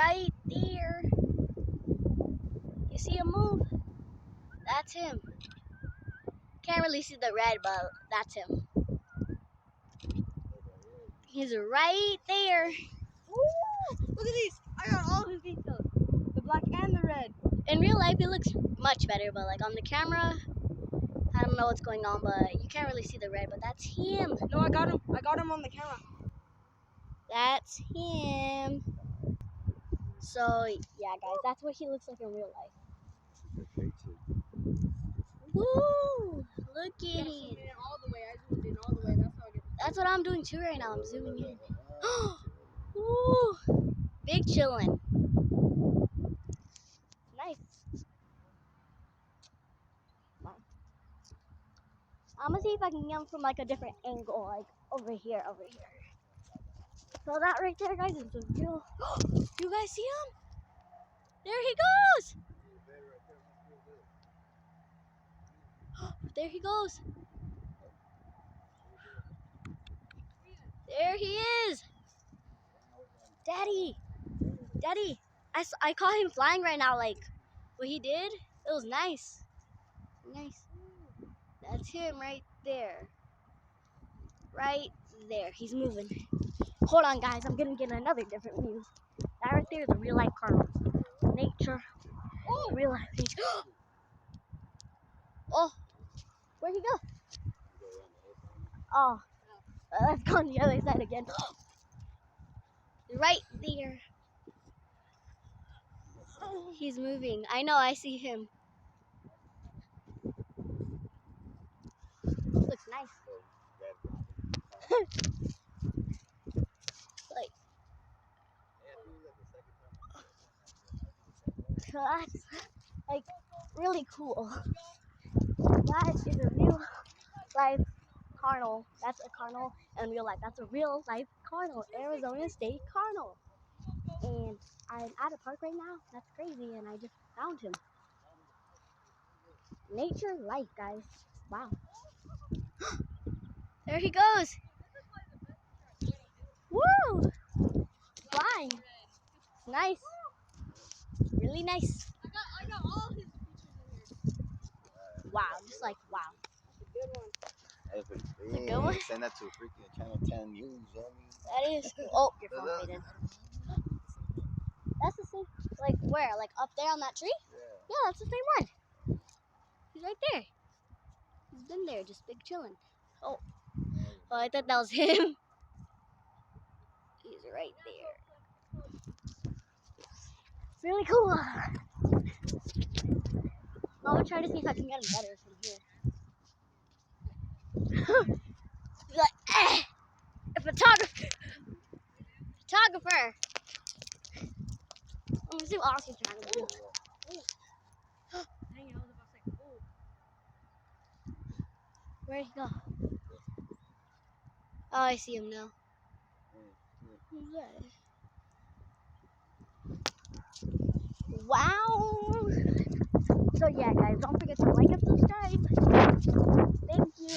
right there. You see him move? That's him. Can't really see the red, but that's him. He's right there. Ooh, look at these. I got all his details. The black and the red. In real life, it looks much better, but like on the camera, I don't know what's going on, but you can't really see the red, but that's him. No, I got him. I got him on the camera. That's him. So, yeah, guys, that's what he looks like in real life. Woo! Look at him. All the way. I zoomed in all the way. That's how I get. That's what I'm doing too right now. I'm zooming in. Woo! Big chillin'. Nice. I'm gonna see if I can get him from like a different angle, like over here. So that right there, guys, is the real. You guys see him? There he goes. There he goes. There he is. Daddy. I caught him flying right now. Like what he did, it was nice. That's him right there. Right there. He's moving. Hold on, guys. I'm gonna get another different view. That right there is a real life cardinal. Nature. Oh, real life nature. Oh, where'd he go? Oh, let's go on the other side again. Right there. He's moving. I know. I see him. Looks nice. Like, that's like really cool. That is a real life cardinal. That's a cardinal in real life. That's a real life cardinal. Arizona State Cardinal. And I'm at a park right now. That's crazy. And I just found him. Nature life, guys. Wow. There he goes. Woo! Flying. Nice. Really nice. I got all his features in here. Wow. Just like wow. Good one. It's a good one. Send that to freaking Channel 10 News, homie. That is cool. Oh, your phone faded. That's the same. Like where? Like up there on that tree? Yeah, that's the same one. He's right there. He's been there, just big chilling. Oh, I thought that was him. He's right there. Really cool. I'm gonna try to see if I can get him better from here. Be like, a photographer. Let me see what else he's trying to do. Dang, I was about to say, oh. Where'd he go? Oh, I see him now. Who's that? Wow! So yeah, guys, don't forget to like and subscribe. Thank you.